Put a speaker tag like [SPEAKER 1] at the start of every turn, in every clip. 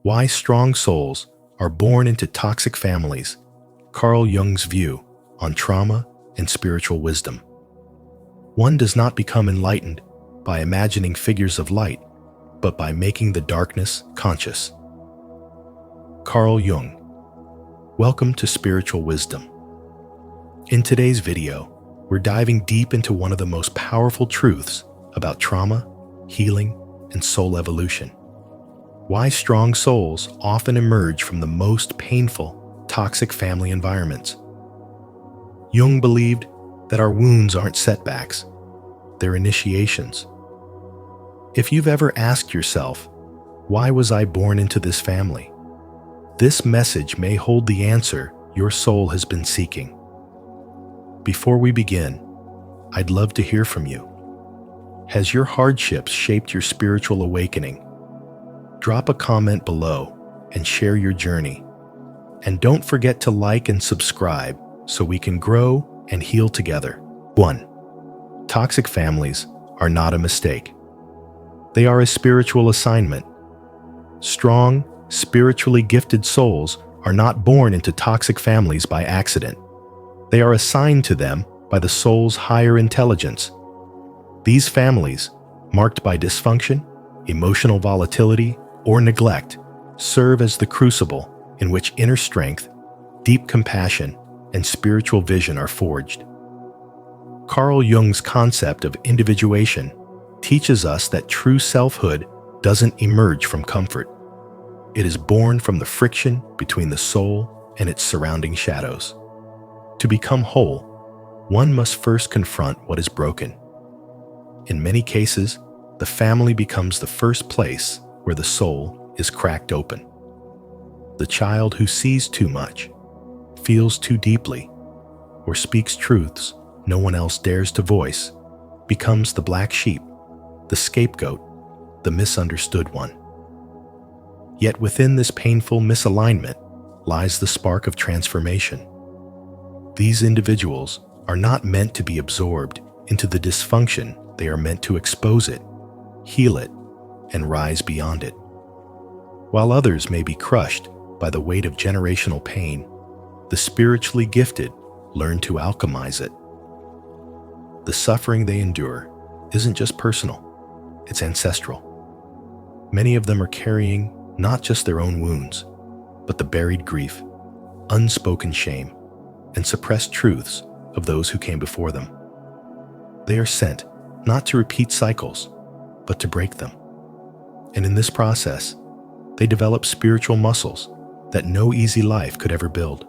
[SPEAKER 1] Why strong souls are born into toxic families. Carl Jung's view on trauma and spiritual wisdom. One does not become enlightened by imagining figures of light, but by making the darkness conscious. Carl Jung. Welcome to Spiritual Wisdom. In today's video, we're diving deep into one of the most powerful truths about trauma, healing, and soul evolution. Why strong souls often emerge from the most painful, toxic family environments. Jung believed that our wounds aren't setbacks, they're initiations. If you've ever asked yourself, why was I born into this family? This message may hold the answer your soul has been seeking. Before we begin, I'd love to hear from you. Has your hardships shaped your spiritual awakening? Drop a comment below and share your journey. And don't forget to like and subscribe so we can grow and heal together. 1. Toxic families are not a mistake. They are a spiritual assignment. Strong, spiritually gifted souls are not born into toxic families by accident. They are assigned to them by the soul's higher intelligence. These families, marked by dysfunction, emotional volatility, or neglect, serve as the crucible in which inner strength, deep compassion, and spiritual vision are forged. Carl Jung's concept of individuation teaches us that true selfhood doesn't emerge from comfort. It is born from the friction between the soul and its surrounding shadows. To become whole, one must first confront what is broken. In many cases, the family becomes the first place where the soul is cracked open. The child who sees too much, feels too deeply, or speaks truths no one else dares to voice becomes the black sheep, the scapegoat, the misunderstood one. Yet within this painful misalignment lies the spark of transformation. These individuals are not meant to be absorbed into the dysfunction. They are meant to expose it, heal it, and rise beyond it. While others may be crushed by the weight of generational pain, the spiritually gifted learn to alchemize it. The suffering they endure isn't just personal, it's ancestral. Many of them are carrying not just their own wounds, but the buried grief, unspoken shame, and suppressed truths of those who came before them. They are sent not to repeat cycles, but to break them. And in this process, they develop spiritual muscles that no easy life could ever build.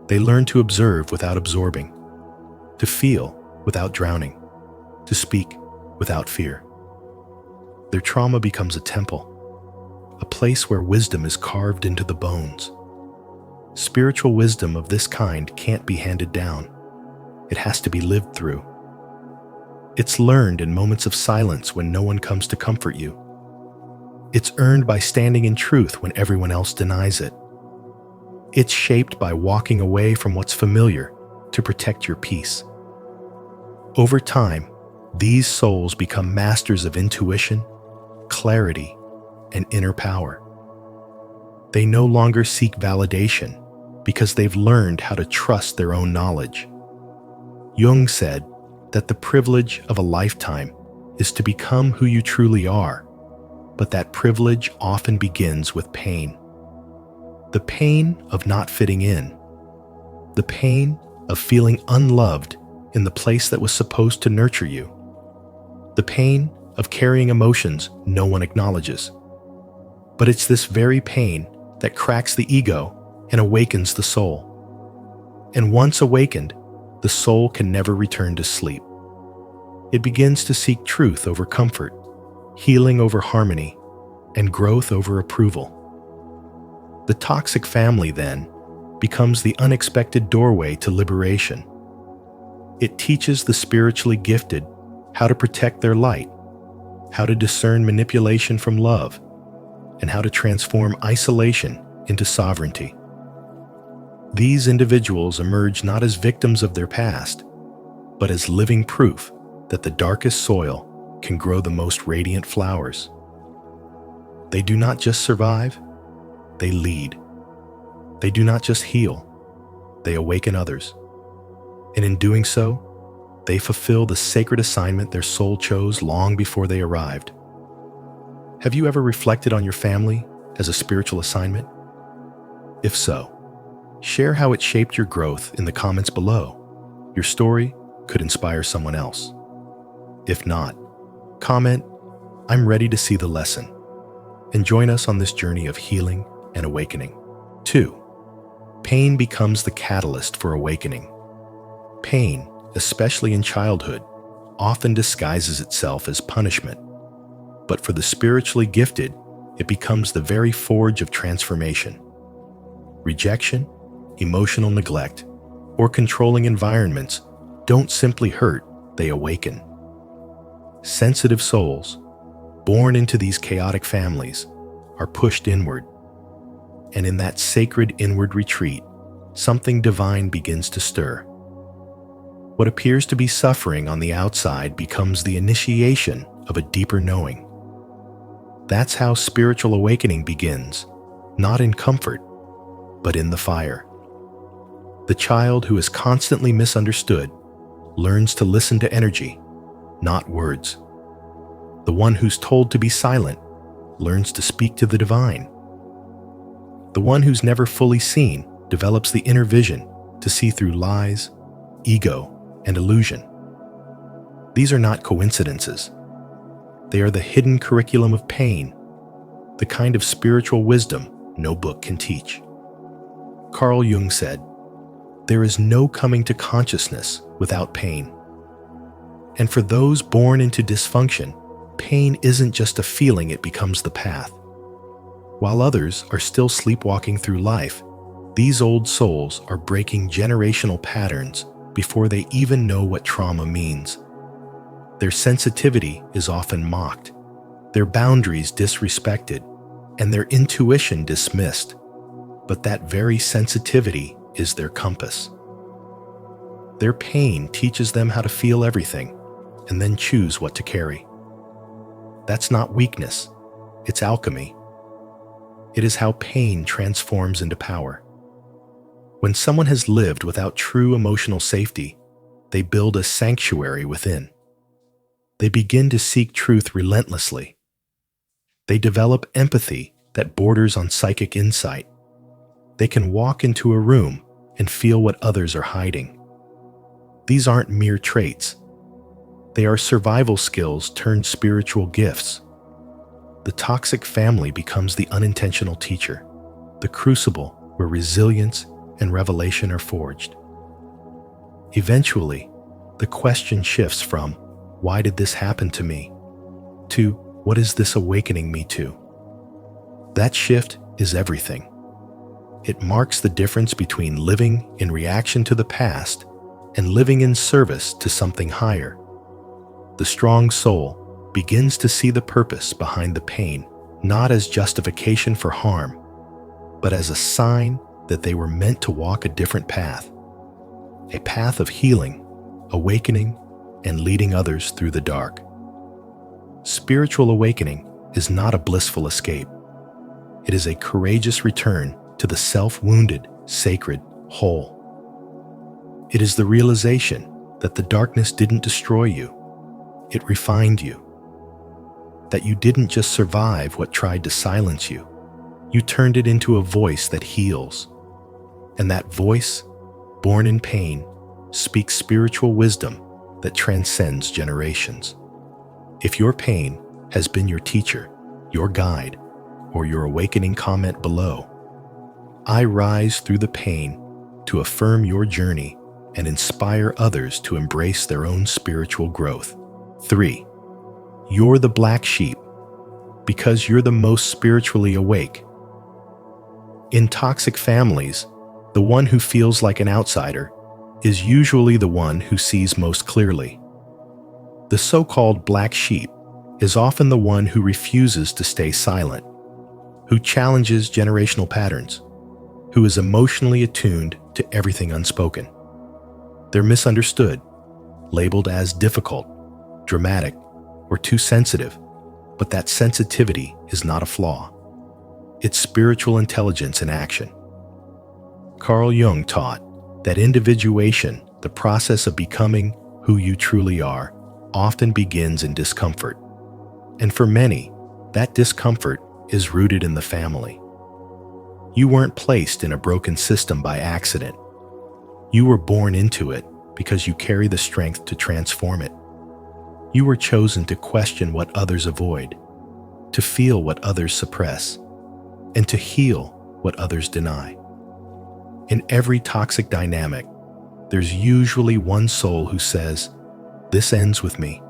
[SPEAKER 1] They learn to observe without absorbing, to feel without drowning, to speak without fear. Their trauma becomes a temple, a place where wisdom is carved into the bones. Spiritual wisdom of this kind can't be handed down. It has to be lived through. It's learned in moments of silence when no one comes to comfort you. It's earned by standing in truth when everyone else denies it. It's shaped by walking away from what's familiar to protect your peace. Over time, these souls become masters of intuition, clarity, and inner power. They no longer seek validation because they've learned how to trust their own knowledge. Jung said that the privilege of a lifetime is to become who you truly are, but that privilege often begins with pain. The pain of not fitting in, the pain of feeling unloved in the place that was supposed to nurture you, the pain of carrying emotions no one acknowledges. But it's this very pain that cracks the ego and awakens the soul. And once awakened, the soul can never return to sleep. It begins to seek truth over comfort, healing over harmony, and growth over approval. The toxic family, then, becomes the unexpected doorway to liberation. It teaches the spiritually gifted how to protect their light, how to discern manipulation from love, and how to transform isolation into sovereignty. These individuals emerge not as victims of their past, but as living proof that the darkest soil can grow the most radiant flowers. They do not just survive, they lead. They do not just heal, they awaken others. And in doing so, they fulfill the sacred assignment their soul chose long before they arrived. Have you ever reflected on your family as a spiritual assignment? If so, share how it shaped your growth in the comments below. Your story could inspire someone else. If not, comment, "I'm ready to see the lesson," and join us on this journey of healing and awakening. 2. Pain becomes the catalyst for awakening. Pain, especially in childhood, often disguises itself as punishment. But for the spiritually gifted, it becomes the very forge of transformation. Rejection, emotional neglect, or controlling environments don't simply hurt, they awaken. Sensitive souls, born into these chaotic families, are pushed inward. And in that sacred inward retreat, something divine begins to stir. What appears to be suffering on the outside becomes the initiation of a deeper knowing. That's how spiritual awakening begins, not in comfort, but in the fire. The child who is constantly misunderstood learns to listen to energy, not words. The one who's told to be silent learns to speak to the divine. The one who's never fully seen develops the inner vision to see through lies, ego, and illusion. These are not coincidences. They are the hidden curriculum of pain, the kind of spiritual wisdom no book can teach. Carl Jung said, "There is no coming to consciousness without pain." And for those born into dysfunction, pain isn't just a feeling, it becomes the path. While others are still sleepwalking through life, these old souls are breaking generational patterns before they even know what trauma means. Their sensitivity is often mocked, their boundaries disrespected, and their intuition dismissed. But that very sensitivity is their compass. Their pain teaches them how to feel everything and then choose what to carry. That's not weakness, it's alchemy. It is how pain transforms into power. When someone has lived without true emotional safety, they build a sanctuary within. They begin to seek truth relentlessly. They develop empathy that borders on psychic insight. They can walk into a room and feel what others are hiding. These aren't mere traits. They are survival skills turned spiritual gifts. The toxic family becomes the unintentional teacher, the crucible where resilience and revelation are forged. Eventually, the question shifts from, "Why did this happen to me?" to, "What is this awakening me to?" That shift is everything. It marks the difference between living in reaction to the past and living in service to something higher. The strong soul begins to see the purpose behind the pain, not as justification for harm, but as a sign that they were meant to walk a different path, a path of healing, awakening, and leading others through the dark. Spiritual awakening is not a blissful escape. It is a courageous return to the self-wounded, sacred, whole. It is the realization that the darkness didn't destroy you, it refined you. That you didn't just survive what tried to silence you, you turned it into a voice that heals. And that voice, born in pain, speaks spiritual wisdom that transcends generations. If your pain has been your teacher, your guide, or your awakening, comment below. I rise through the pain to affirm your journey and inspire others to embrace their own spiritual growth. 3. You're the black sheep because you're the most spiritually awake. In toxic families, the one who feels like an outsider is usually the one who sees most clearly. The so-called black sheep is often the one who refuses to stay silent, who challenges generational patterns, who is emotionally attuned to everything unspoken. They're misunderstood, labeled as difficult, dramatic, or too sensitive, but that sensitivity is not a flaw. It's spiritual intelligence in action. Carl Jung taught that individuation, the process of becoming who you truly are, often begins in discomfort. And for many, that discomfort is rooted in the family. You weren't placed in a broken system by accident. You were born into it because you carry the strength to transform it. You were chosen to question what others avoid, to feel what others suppress, and to heal what others deny. In every toxic dynamic, there's usually one soul who says, "This ends with me."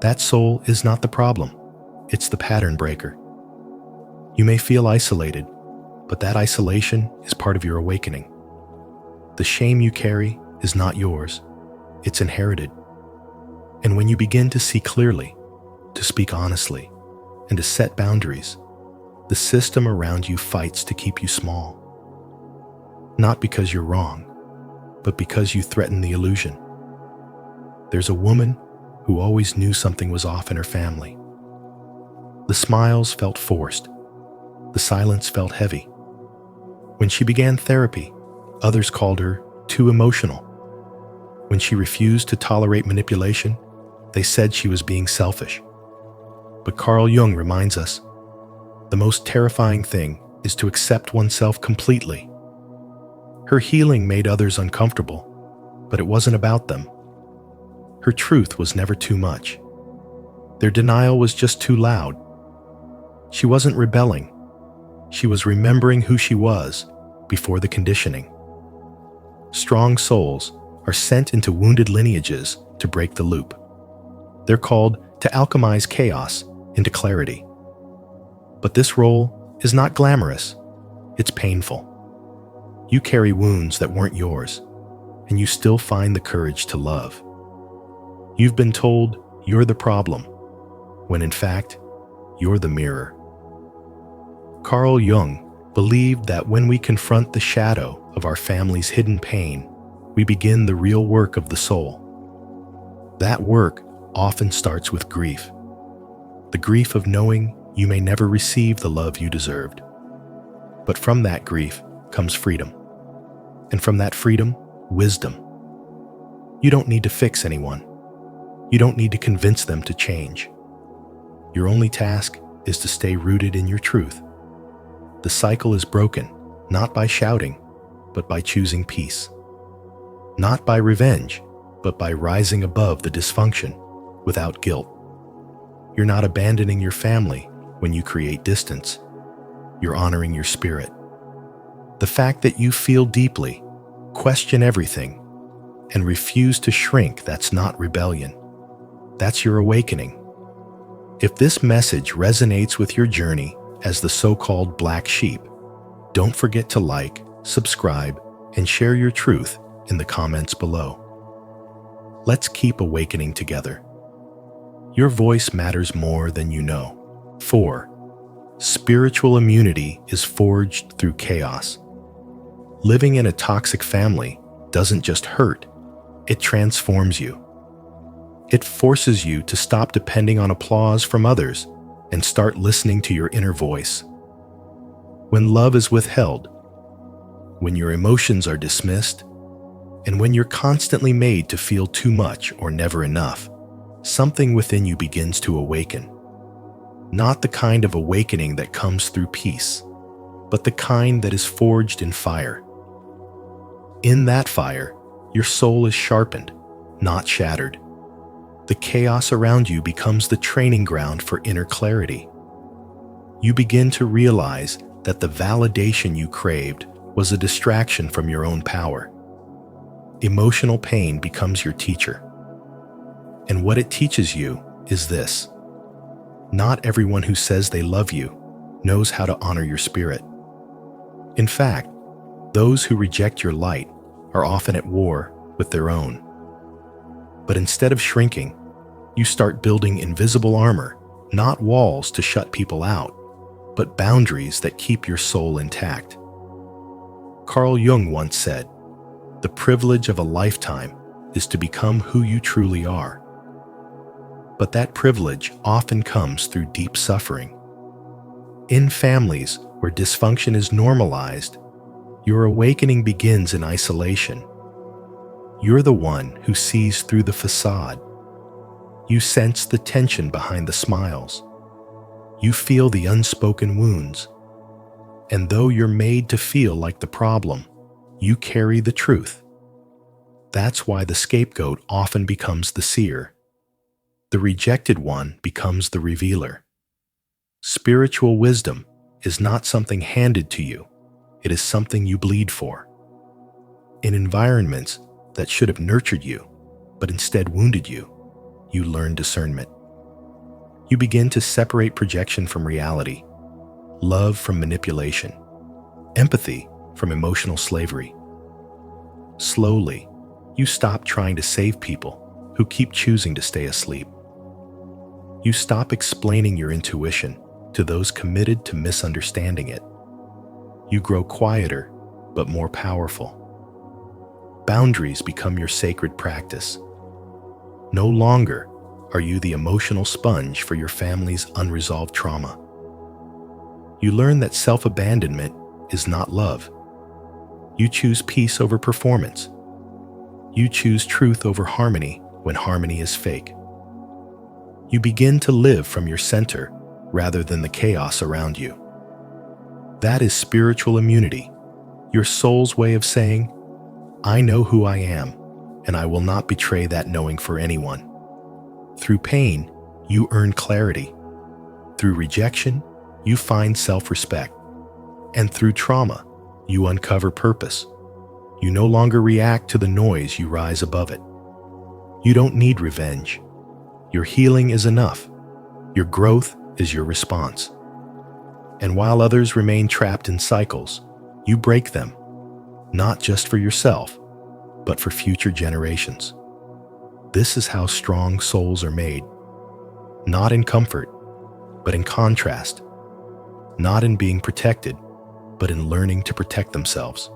[SPEAKER 1] That soul is not the problem. It's the pattern breaker. You may feel isolated, but that isolation is part of your awakening. The shame you carry is not yours. It's inherited. And when you begin to see clearly, to speak honestly, and to set boundaries, the system around you fights to keep you small. Not because you're wrong, but because you threaten the illusion. There's a woman who always knew something was off in her family. The smiles felt forced. The silence felt heavy. When she began therapy, others called her too emotional. When she refused to tolerate manipulation, they said she was being selfish. But Carl Jung reminds us, the most terrifying thing is to accept oneself completely. Her healing made others uncomfortable, but it wasn't about them. Her truth was never too much. Their denial was just too loud. She wasn't rebelling. She was remembering who she was before the conditioning. Strong souls are sent into wounded lineages to break the loop. They're called to alchemize chaos into clarity. But this role is not glamorous. It's painful. You carry wounds that weren't yours, and you still find the courage to love. You've been told you're the problem, when in fact, you're the mirror. Carl Jung believed that when we confront the shadow of our family's hidden pain, we begin the real work of the soul. That work often starts with grief. The grief of knowing you may never receive the love you deserved. But from that grief comes freedom. And from that freedom, wisdom. You don't need to fix anyone. You don't need to convince them to change. Your only task is to stay rooted in your truth. The cycle is broken, not by shouting, but by choosing peace. Not by revenge, but by rising above the dysfunction without guilt. You're not abandoning your family when you create distance. You're honoring your spirit. The fact that you feel deeply, question everything, and refuse to shrink, that's not rebellion. That's your awakening. If this message resonates with your journey as the so-called black sheep, don't forget to like, subscribe, and share your truth in the comments below. Let's keep awakening together. Your voice matters more than you know. 4. Spiritual immunity is forged through chaos. Living in a toxic family doesn't just hurt, it transforms you. It forces you to stop depending on applause from others and start listening to your inner voice. When love is withheld, when your emotions are dismissed, and when you're constantly made to feel too much or never enough, something within you begins to awaken. Not the kind of awakening that comes through peace, but the kind that is forged in fire. In that fire, your soul is sharpened, not shattered. The chaos around you becomes the training ground for inner clarity. You begin to realize that the validation you craved was a distraction from your own power. Emotional pain becomes your teacher. And what it teaches you is this: not everyone who says they love you knows how to honor your spirit. In fact, those who reject your light are often at war with their own. But instead of shrinking, you start building invisible armor, not walls to shut people out, but boundaries that keep your soul intact. Carl Jung once said, "The privilege of a lifetime is to become who you truly are." But that privilege often comes through deep suffering. In families where dysfunction is normalized, your awakening begins in isolation. You're the one who sees through the facade. You sense the tension behind the smiles. You feel the unspoken wounds. And though you're made to feel like the problem, you carry the truth. That's why the scapegoat often becomes the seer. The rejected one becomes the revealer. Spiritual wisdom is not something handed to you. It is something you bleed for. In environments that should have nurtured you, but instead wounded you, you learn discernment. You begin to separate projection from reality, love from manipulation, empathy from emotional slavery. Slowly, you stop trying to save people who keep choosing to stay asleep. You stop explaining your intuition to those committed to misunderstanding it. You grow quieter, but more powerful. Boundaries become your sacred practice. No longer are you the emotional sponge for your family's unresolved trauma. You learn that self-abandonment is not love. You choose peace over performance. You choose truth over harmony when harmony is fake. You begin to live from your center rather than the chaos around you. That is spiritual immunity, your soul's way of saying, I know who I am, and I will not betray that knowing for anyone. Through pain, you earn clarity. Through rejection, you find self-respect. And through trauma, you uncover purpose. You no longer react to the noise, you rise above it. You don't need revenge. Your healing is enough. Your growth is your response. And while others remain trapped in cycles, you break them, not just for yourself, but for future generations. This is how strong souls are made. Not in comfort, but in contrast. Not in being protected, but in learning to protect themselves.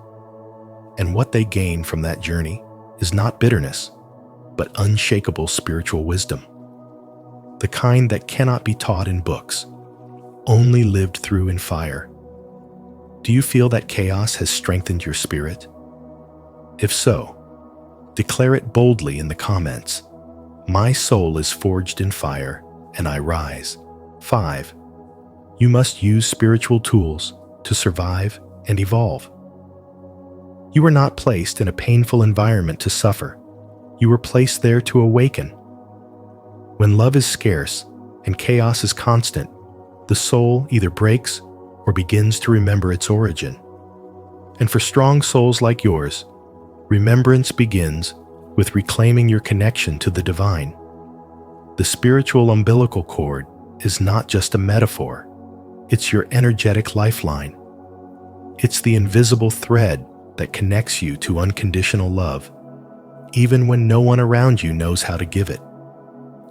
[SPEAKER 1] And what they gain from that journey is not bitterness, but unshakable spiritual wisdom. The kind that cannot be taught in books, only lived through in fire. Do you feel that chaos has strengthened your spirit? If so, declare it boldly in the comments. My soul is forged in fire, and I rise. 5. You must use spiritual tools to survive and evolve. You were not placed in a painful environment to suffer. You were placed there to awaken. When love is scarce and chaos is constant, the soul either breaks or begins to remember its origin. And for strong souls like yours, remembrance begins with reclaiming your connection to the divine. The spiritual umbilical cord is not just a metaphor. It's your energetic lifeline. It's the invisible thread that connects you to unconditional love, even when no one around you knows how to give it.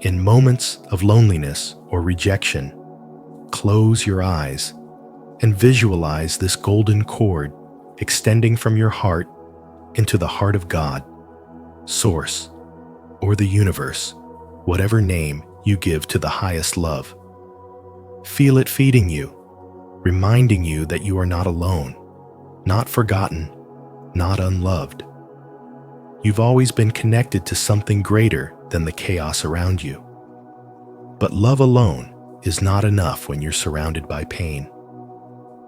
[SPEAKER 1] In moments of loneliness or rejection, close your eyes and visualize this golden cord extending from your heart into the heart of God, Source, or the universe, whatever name you give to the highest love. Feel it feeding you, reminding you that you are not alone, not forgotten, not unloved. You've always been connected to something greater than the chaos around you. But love alone is not enough when you're surrounded by pain.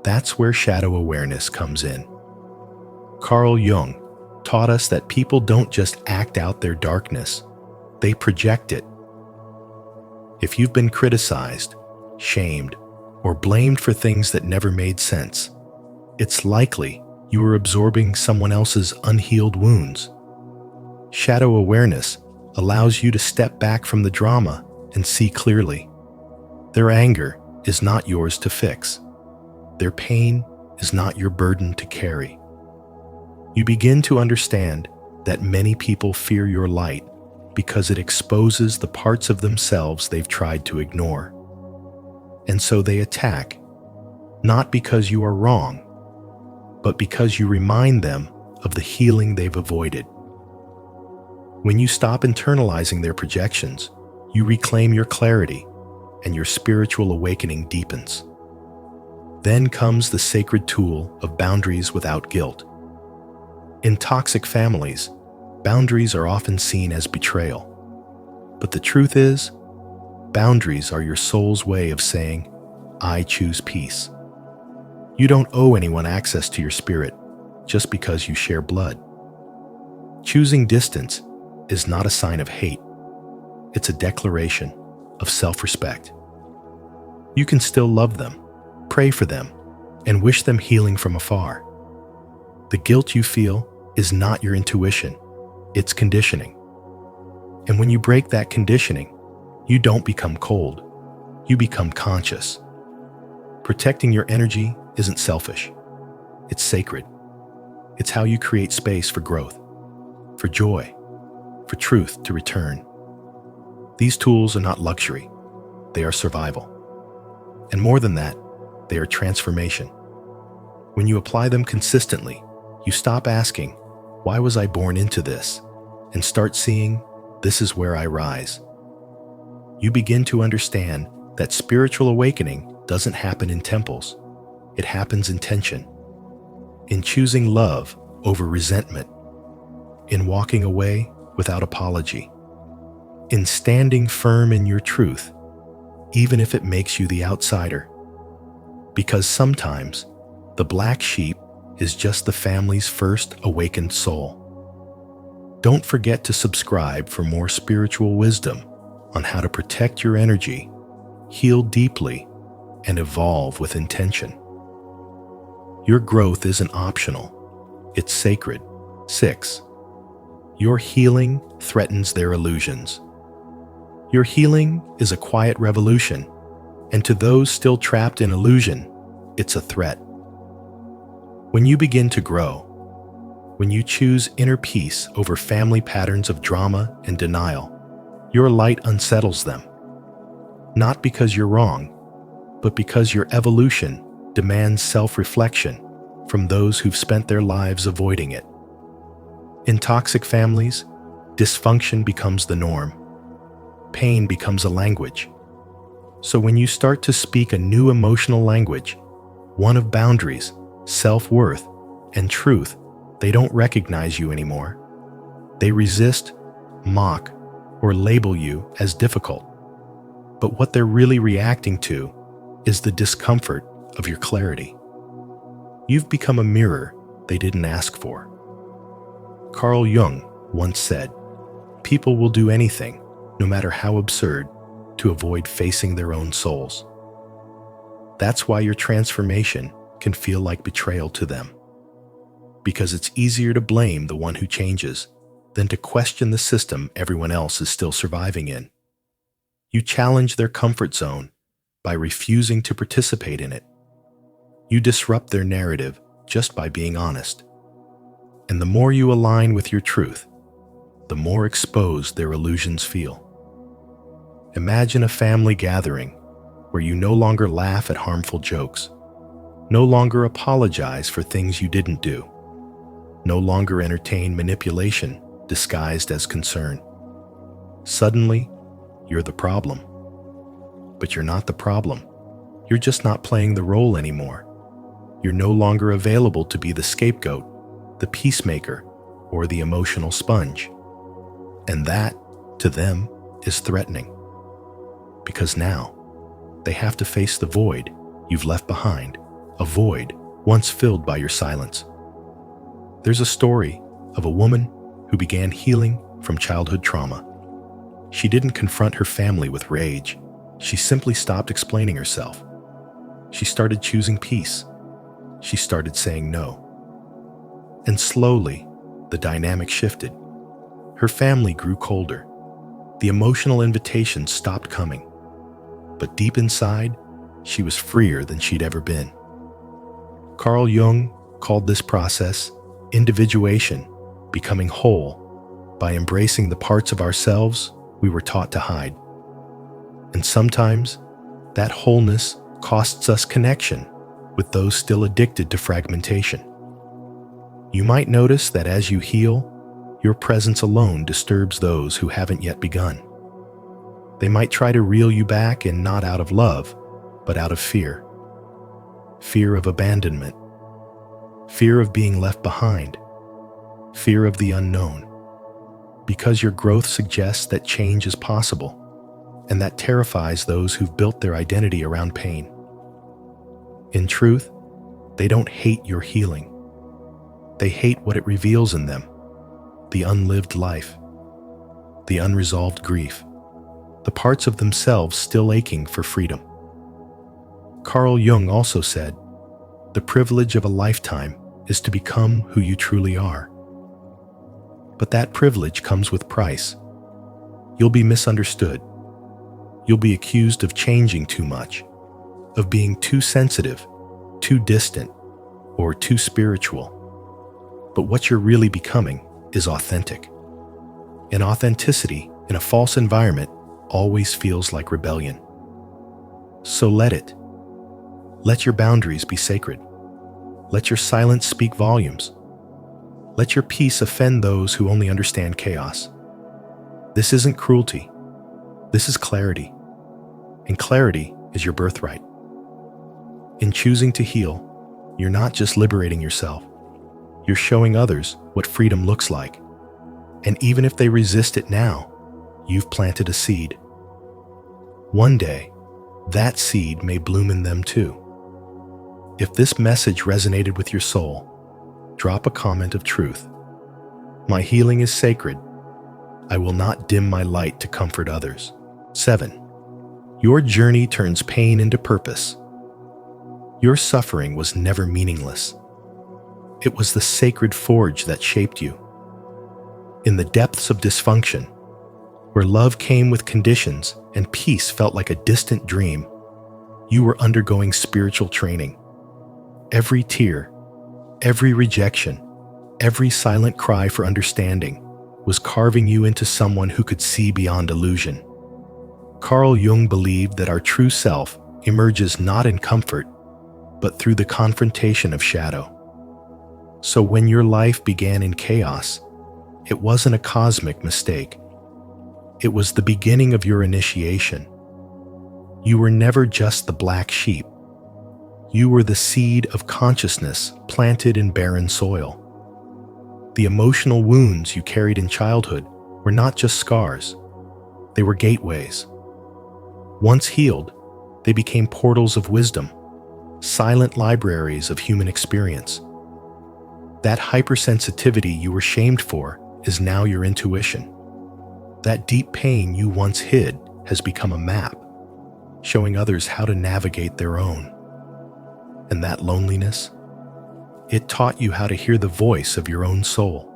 [SPEAKER 1] That's where shadow awareness comes in. Carl Jung taught us that people don't just act out their darkness, they project it. If you've been criticized, shamed, or blamed for things that never made sense, it's likely you are absorbing someone else's unhealed wounds. Shadow awareness allows you to step back from the drama and see clearly. Their anger is not yours to fix. Their pain is not your burden to carry. You begin to understand that many people fear your light because it exposes the parts of themselves they've tried to ignore. And so they attack, not because you are wrong, but because you remind them of the healing they've avoided. When you stop internalizing their projections, you reclaim your clarity and your spiritual awakening deepens. Then comes the sacred tool of boundaries without guilt. In toxic families, boundaries are often seen as betrayal. But the truth is, boundaries are your soul's way of saying, I choose peace. You don't owe anyone access to your spirit just because you share blood. Choosing distance is not a sign of hate. It's a declaration of self-respect. You can still love them, pray for them, and wish them healing from afar. The guilt you feel is not your intuition, it's conditioning. And when you break that conditioning, you don't become cold, you become conscious. Protecting your energy isn't selfish, it's sacred. It's how you create space for growth, for joy, for truth to return. These tools are not luxury, they are survival. And more than that, they are transformation. When you apply them consistently, you stop asking, why was I born into this? And start seeing, this is where I rise. You begin to understand that spiritual awakening doesn't happen in temples. It happens in tension, in choosing love over resentment, in walking away without apology, in standing firm in your truth, even if it makes you the outsider. Because sometimes the black sheep is just the family's first awakened soul. Don't forget to subscribe for more spiritual wisdom on how to protect your energy, heal deeply, and evolve with intention. Your growth isn't optional, it's sacred. 6. Your healing threatens their illusions. Your healing is a quiet revolution, and to those still trapped in illusion, it's a threat. When you begin to grow, when you choose inner peace over family patterns of drama and denial, your light unsettles them. Not because you're wrong, but because your evolution demands self-reflection from those who've spent their lives avoiding it. In toxic families, dysfunction becomes the norm. Pain becomes a language. So when you start to speak a new emotional language, one of boundaries, self-worth, and truth, they don't recognize you anymore. They resist, mock, or label you as difficult. But what they're really reacting to is the discomfort of your clarity. You've become a mirror they didn't ask for. Carl Jung once said, people will do anything, no matter how absurd, to avoid facing their own souls. That's why your transformation can feel like betrayal to them. Because it's easier to blame the one who changes than to question the system everyone else is still surviving in. You challenge their comfort zone by refusing to participate in it. You disrupt their narrative just by being honest. And the more you align with your truth, the more exposed their illusions feel. Imagine a family gathering where you no longer laugh at harmful jokes, no longer apologize for things you didn't do, no longer entertain manipulation disguised as concern. Suddenly, you're the problem. But you're not the problem. You're just not playing the role anymore. You're no longer available to be the scapegoat, the peacemaker, or the emotional sponge. And that, to them, is threatening. Because now, they have to face the void you've left behind, a void once filled by your silence. There's a story of a woman who began healing from childhood trauma. She didn't confront her family with rage. She simply stopped explaining herself. She started choosing peace. She started saying no. And slowly, the dynamic shifted. Her family grew colder. The emotional invitations stopped coming. But deep inside, she was freer than she'd ever been. Carl Jung called this process individuation, becoming whole, by embracing the parts of ourselves we were taught to hide. And sometimes, that wholeness costs us connection with those still addicted to fragmentation. You might notice that as you heal, your presence alone disturbs those who haven't yet begun. They might try to reel you back, and not out of love, but out of fear. fear of abandonment, fear of being left behind, fear of the unknown. Because your growth suggests that change is possible, and that terrifies those who've built their identity around pain. In truth, they don't hate your healing. They hate what it reveals in them: the unlived life, the unresolved grief, the parts of themselves still aching for freedom. Carl Jung also said, "The privilege of a lifetime is to become who you truly are." But that privilege comes with price. You'll be misunderstood. You'll be accused of changing too much, of being too sensitive, too distant, or too spiritual. But what you're really becoming is authentic. And authenticity in a false environment always feels like rebellion. So let it. Let your boundaries be sacred. Let your silence speak volumes. Let your peace offend those who only understand chaos. This isn't cruelty. This is clarity. And clarity is your birthright. In choosing to heal, you're not just liberating yourself. You're showing others what freedom looks like. And even if they resist it now, you've planted a seed. One day, that seed may bloom in them too. If this message resonated with your soul, drop a comment of truth. My healing is sacred. I will not dim my light to comfort others. 7. Your journey turns pain into purpose. Your suffering was never meaningless. It was the sacred forge that shaped you. In the depths of dysfunction, where love came with conditions and peace felt like a distant dream, you were undergoing spiritual training. Every tear, every rejection, every silent cry for understanding was carving you into someone who could see beyond illusion. Carl Jung believed that our true self emerges not in comfort, but through the confrontation of shadow. So when your life began in chaos, it wasn't a cosmic mistake. It was the beginning of your initiation. You were never just the black sheep. You were the seed of consciousness planted in barren soil. The emotional wounds you carried in childhood were not just scars. They were gateways. Once healed, they became portals of wisdom, silent libraries of human experience. That hypersensitivity you were shamed for is now your intuition. That deep pain you once hid has become a map, showing others how to navigate their own. And that loneliness, it taught you how to hear the voice of your own soul.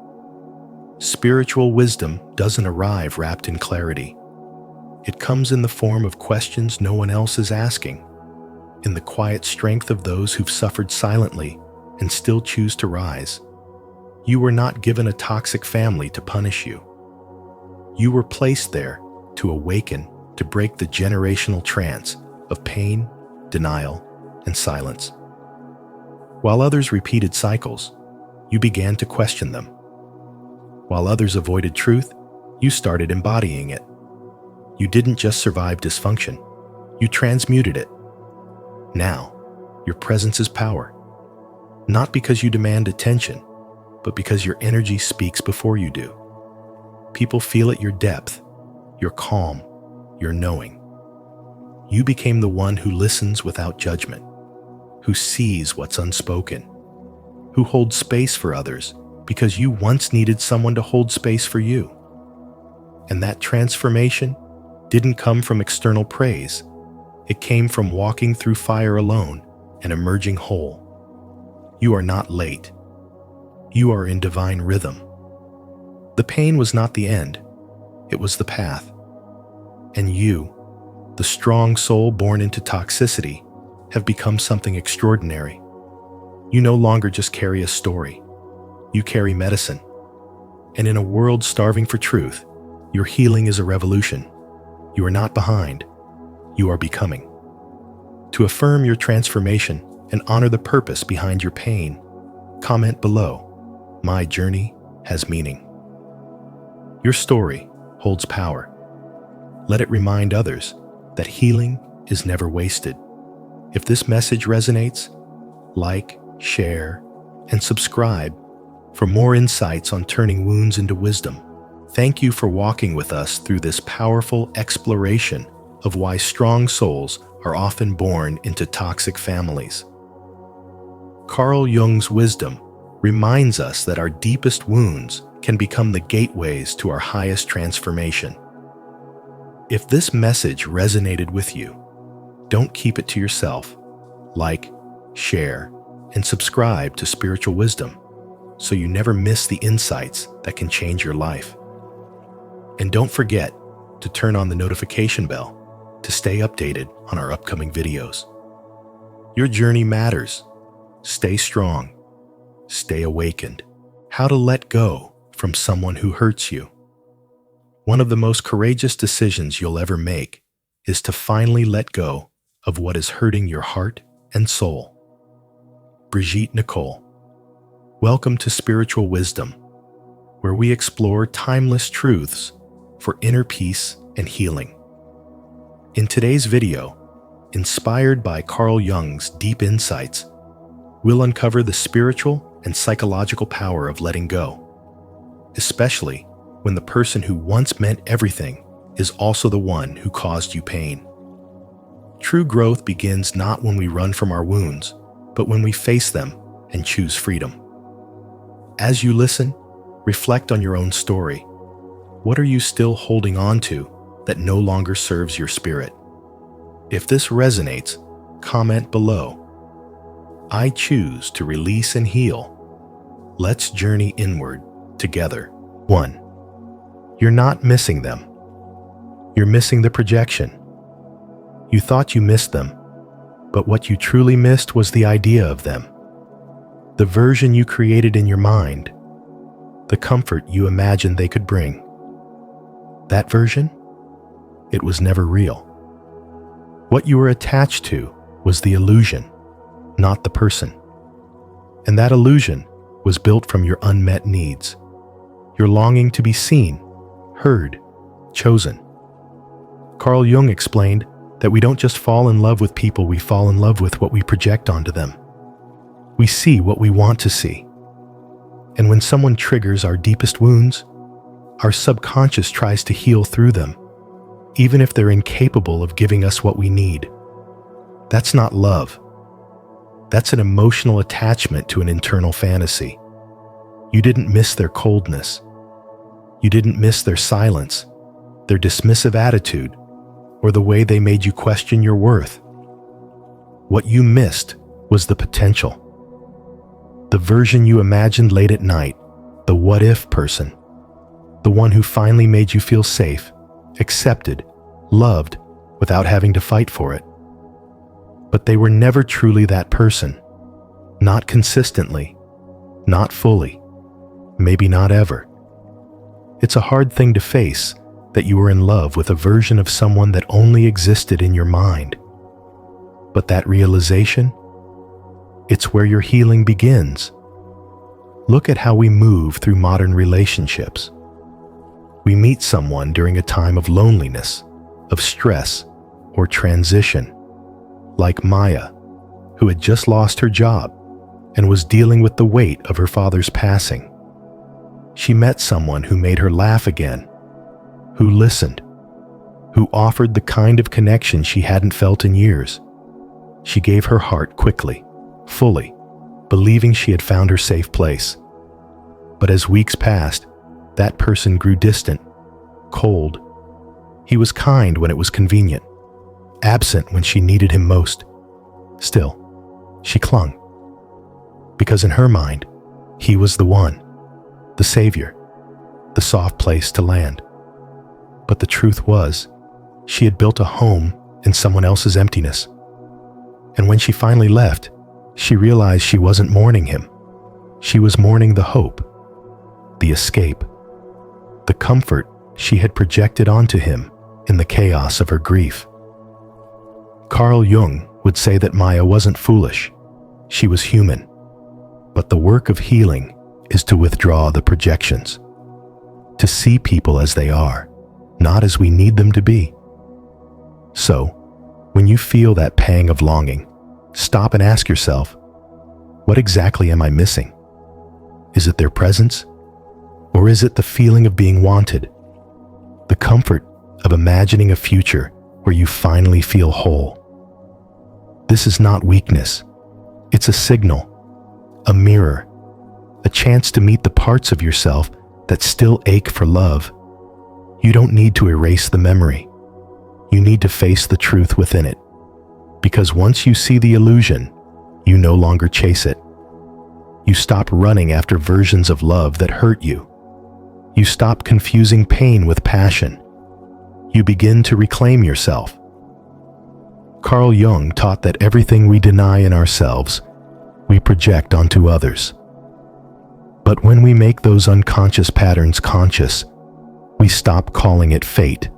[SPEAKER 1] Spiritual wisdom doesn't arrive wrapped in clarity. It comes in the form of questions no one else is asking, in the quiet strength of those who've suffered silently and still choose to rise. You were not given a toxic family to punish you. You were placed there to awaken, to break the generational trance of pain, denial, and silence. While others repeated cycles, you began to question them. While others avoided truth, you started embodying it. You didn't just survive dysfunction, you transmuted it. Now, your presence is power. Not because you demand attention, but because your energy speaks before you do. People feel at your depth, your calm, your knowing. You became the one who listens without judgment, who sees what's unspoken, who holds space for others because you once needed someone to hold space for you. And that transformation didn't come from external praise. It came from walking through fire alone and emerging whole. You are not late. You are in divine rhythm. The pain was not the end. It was the path. And you, the strong soul born into toxicity, have become something extraordinary. You no longer just carry a story. You carry medicine. And in a world starving for truth, your healing is a revolution. You are not behind. You are becoming. To affirm your transformation and honor the purpose behind your pain, comment below, "My journey has meaning." Your story holds power. Let it remind others that healing is never wasted. If this message resonates, like, share, and subscribe for more insights on turning wounds into wisdom. Thank you for walking with us through this powerful exploration of why strong souls are often born into toxic families. Carl Jung's wisdom reminds us that our deepest wounds can become the gateways to our highest transformation. If this message resonated with you, don't keep it to yourself. Like, share, and subscribe to Spiritual Wisdom so you never miss the insights that can change your life. And don't forget to turn on the notification bell to stay updated on our upcoming videos. Your journey matters. Stay strong. Stay awakened. How to let go from someone who hurts you. One of the most courageous decisions you'll ever make is to finally let go of what is hurting your heart and soul. Brigitte Nicole, welcome to Spiritual Wisdom, where we explore timeless truths for inner peace and healing. In today's video, inspired by Carl Jung's deep insights, we'll uncover the spiritual and psychological power of letting go, especially when the person who once meant everything is also the one who caused you pain. True growth begins not when we run from our wounds, but when we face them and choose freedom. As you listen, reflect on your own story. What are you still holding on to that no longer serves your spirit? If this resonates, comment below. I choose to release and heal. Let's journey inward together. 1. You're not missing them. You're missing the projection. You thought you missed them, but what you truly missed was the idea of them. The version you created in your mind. The comfort you imagined they could bring. That version? It was never real. What you were attached to was the illusion, not the person. And that illusion was built from your unmet needs. Your longing to be seen, heard, chosen. Carl Jung explained that we don't just fall in love with people, we fall in love with what we project onto them. We see what we want to see. And when someone triggers our deepest wounds, our subconscious tries to heal through them, even if they're incapable of giving us what we need. That's not love. That's an emotional attachment to an internal fantasy. You didn't miss their coldness. You didn't miss their silence, their dismissive attitude, or the way they made you question your worth. What you missed was the potential. The version you imagined late at night, the what-if person. The one who finally made you feel safe, accepted, loved, without having to fight for it. But they were never truly that person. Not consistently. Not fully. Maybe not ever. It's a hard thing to face, that you were in love with a version of someone that only existed in your mind. But that realization, it's where your healing begins. Look at how we move through modern relationships. We meet someone during a time of loneliness, of stress, or transition, like Maya, who had just lost her job and was dealing with the weight of her father's passing. She met someone who made her laugh again, who listened, who offered the kind of connection she hadn't felt in years. She gave her heart quickly, fully, believing she had found her safe place. But as weeks passed, that person grew distant, cold. He was kind when it was convenient, absent when she needed him most. Still, she clung, because in her mind, he was the one, the savior, the soft place to land. But the truth was, she had built a home in someone else's emptiness. And when she finally left, she realized she wasn't mourning him. She was mourning the hope, the escape, the comfort she had projected onto him in the chaos of her grief. Carl Jung would say that Maya wasn't foolish. She was human. But the work of healing is to withdraw the projections, to see people as they are, not as we need them to be. So, when you feel that pang of longing, stop and ask yourself, What exactly am I missing? Is it their presence? Or is it the feeling of being wanted? The comfort of imagining a future where you finally feel whole. This is not weakness. It's a signal, a mirror, a chance to meet the parts of yourself that still ache for love. You don't need to erase the memory. You need to face the truth within it. Because once you see the illusion, you no longer chase it. You stop running after versions of love that hurt you. You stop confusing pain with passion. You begin to reclaim yourself. Carl Jung taught that everything we deny in ourselves, we project onto others. But when we make those unconscious patterns conscious, we stop calling it fate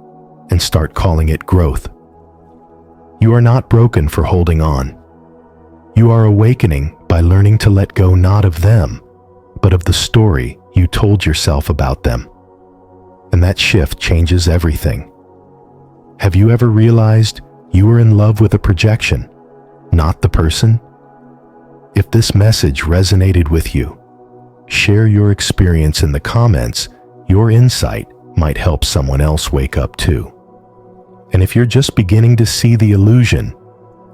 [SPEAKER 1] and start calling it growth. You are not broken for holding on. You are awakening by learning to let go not of them, but of the story you told yourself about them. And that shift changes everything. Have you ever realized you were in love with a projection, not the person? If this message resonated with you, share your experience in the comments. Your insight might help someone else wake up too. And if you're just beginning to see the illusion,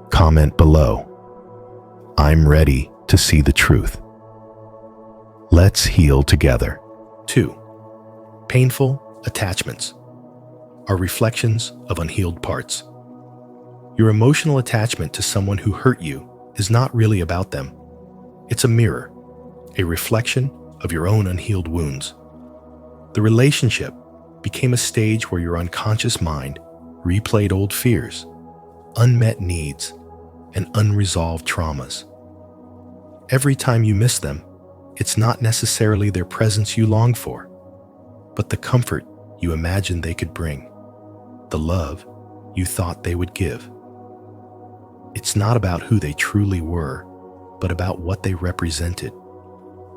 [SPEAKER 1] comment below. I'm ready to see the truth. Let's heal together. 2. Painful attachments are reflections of unhealed parts. Your emotional attachment to someone who hurt you is not really about them. It's a mirror, a reflection of your own unhealed wounds. The relationship became a stage where your unconscious mind replayed old fears, unmet needs, and unresolved traumas. Every time you miss them, it's not necessarily their presence you long for, but the comfort you imagined they could bring, the love you thought they would give. It's not about who they truly were, but about what they represented.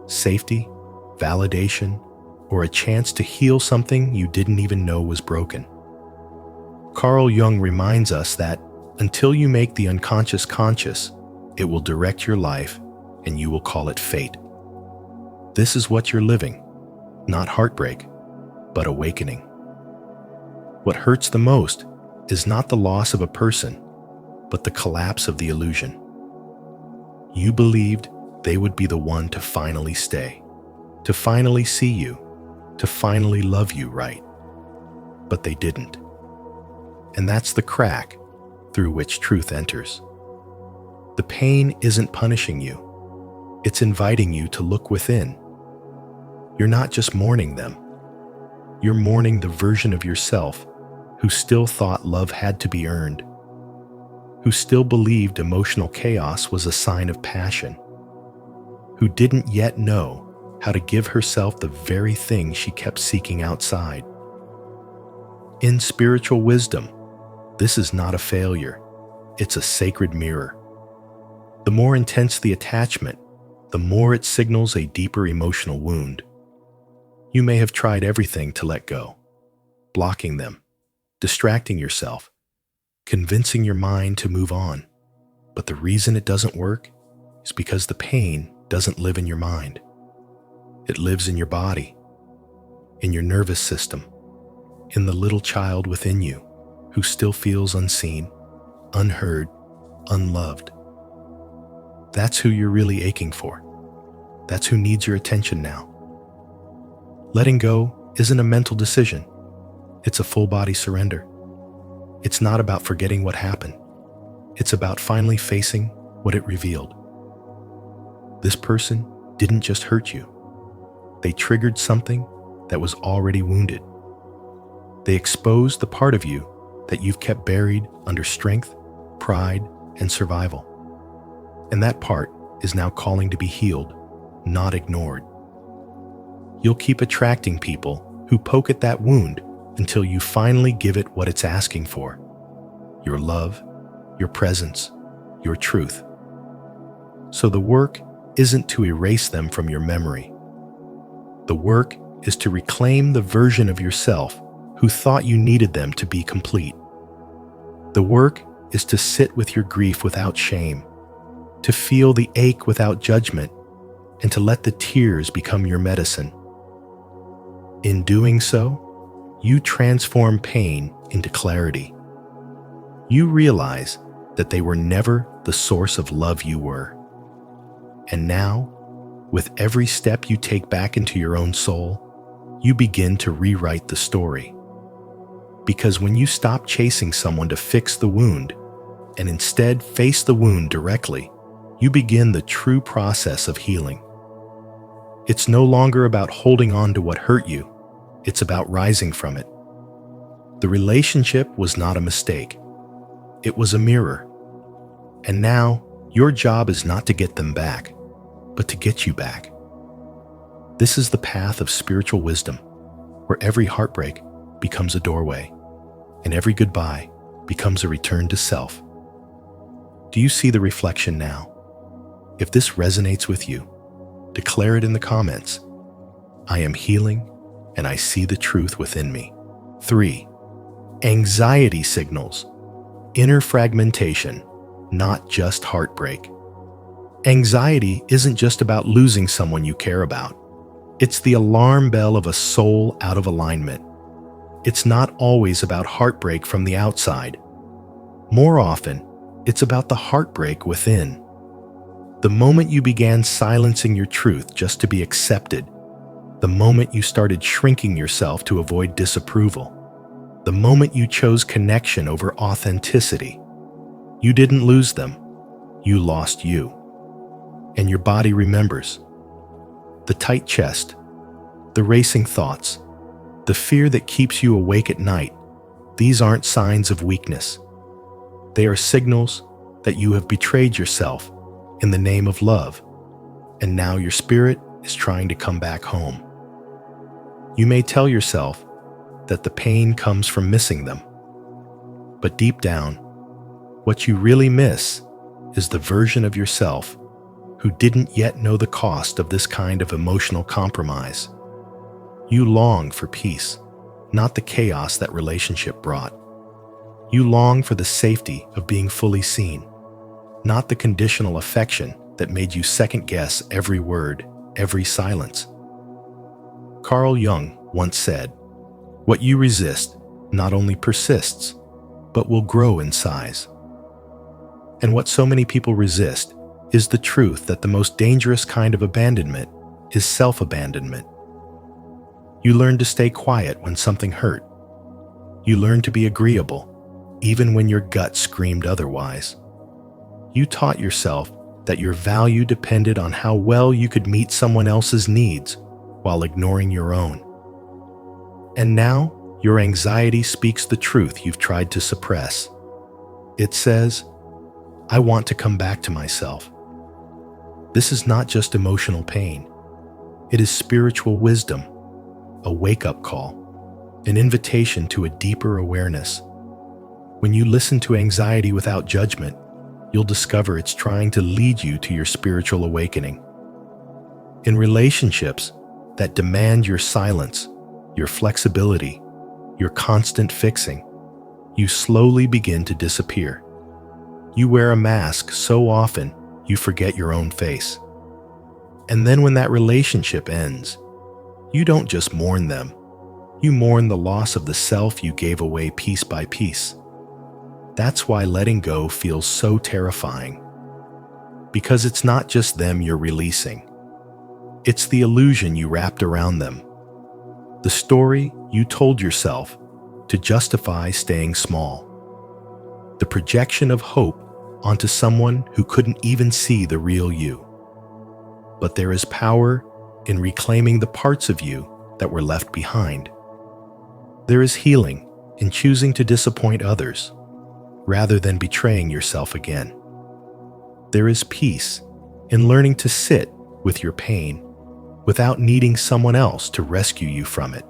[SPEAKER 1] Safety, validation, or a chance to heal something you didn't even know was broken. Carl Jung reminds us that until you make the unconscious conscious, it will direct your life and you will call it fate. This is what you're living, not heartbreak, but awakening. What hurts the most is not the loss of a person, but the collapse of the illusion. You believed they would be the one to finally stay, to finally see you, to finally love you right. But they didn't. And that's the crack through which truth enters. The pain isn't punishing you. It's inviting you to look within. You're not just mourning them. You're mourning the version of yourself who still thought love had to be earned, who still believed emotional chaos was a sign of passion, who didn't yet know how to give herself the very thing she kept seeking outside. In spiritual wisdom, this is not a failure. It's a sacred mirror. The more intense the attachment, the more it signals a deeper emotional wound. You may have tried everything to let go, blocking them, distracting yourself, convincing your mind to move on. But the reason it doesn't work is because the pain doesn't live in your mind. It lives in your body, in your nervous system, in the little child within you who still feels unseen, unheard, unloved. That's who you're really aching for. That's who needs your attention now. Letting go isn't a mental decision. It's a full-body surrender. It's not about forgetting what happened. It's about finally facing what it revealed. This person didn't just hurt you. They triggered something that was already wounded. They exposed the part of you that you've kept buried under strength, pride, and survival. And that part is now calling to be healed, not ignored. You'll keep attracting people who poke at that wound until you finally give it what it's asking for: your love, your presence, your truth. So the work isn't to erase them from your memory. The work is to reclaim the version of yourself who thought you needed them to be complete. The work is to sit with your grief without shame, to feel the ache without judgment, and to let the tears become your medicine. In doing so, you transform pain into clarity. You realize that they were never the source of love you were. And now, with every step you take back into your own soul, you begin to rewrite the story. Because when you stop chasing someone to fix the wound and instead face the wound directly, you begin the true process of healing. It's no longer about holding on to what hurt you, it's about rising from it. The relationship was not a mistake. It was a mirror. And now, your job is not to get them back, but to get you back. This is the path of spiritual wisdom, where every heartbreak becomes a doorway, and every goodbye becomes a return to self. Do you see the reflection now? If this resonates with you, declare it in the comments. I am healing, and I see the truth within me. 3. Anxiety signals. Inner fragmentation, not just heartbreak. Anxiety isn't just about losing someone you care about. It's the alarm bell of a soul out of alignment. It's not always about heartbreak from the outside. More often, it's about the heartbreak within. The moment you began silencing your truth just to be accepted, the moment you started shrinking yourself to avoid disapproval, the moment you chose connection over authenticity, you didn't lose them, you lost you. And your body remembers. The tight chest, the racing thoughts, the fear that keeps you awake at night, these aren't signs of weakness. They are signals that you have betrayed yourself in the name of love, and now your spirit is trying to come back home. You may tell yourself that the pain comes from missing them, but deep down, what you really miss is the version of yourself who didn't yet know the cost of this kind of emotional compromise. You long for peace, not the chaos that relationship brought. You long for the safety of being fully seen, not the conditional affection that made you second-guess every word, every silence. Carl Jung once said, "What you resist not only persists, but will grow in size." And what so many people resist is the truth that the most dangerous kind of abandonment is self-abandonment. You learn to stay quiet when something hurt. You learn to be agreeable, even when your gut screamed otherwise. You taught yourself that your value depended on how well you could meet someone else's needs while ignoring your own. And now, your anxiety speaks the truth you've tried to suppress. It says, "I want to come back to myself." This is not just emotional pain. It is spiritual wisdom, a wake-up call, an invitation to a deeper awareness. When you listen to anxiety without judgment, you'll discover it's trying to lead you to your spiritual awakening. In relationships that demand your silence, your flexibility, your constant fixing, you slowly begin to disappear. You wear a mask so often you forget your own face. And then when that relationship ends, you don't just mourn them, you mourn the loss of the self you gave away piece by piece. That's why letting go feels so terrifying. Because it's not just them you're releasing. It's the illusion you wrapped around them. The story you told yourself to justify staying small. The projection of hope onto someone who couldn't even see the real you. But there is power in reclaiming the parts of you that were left behind. There is healing in choosing to disappoint others rather than betraying yourself again. There is peace in learning to sit with your pain without needing someone else to rescue you from it.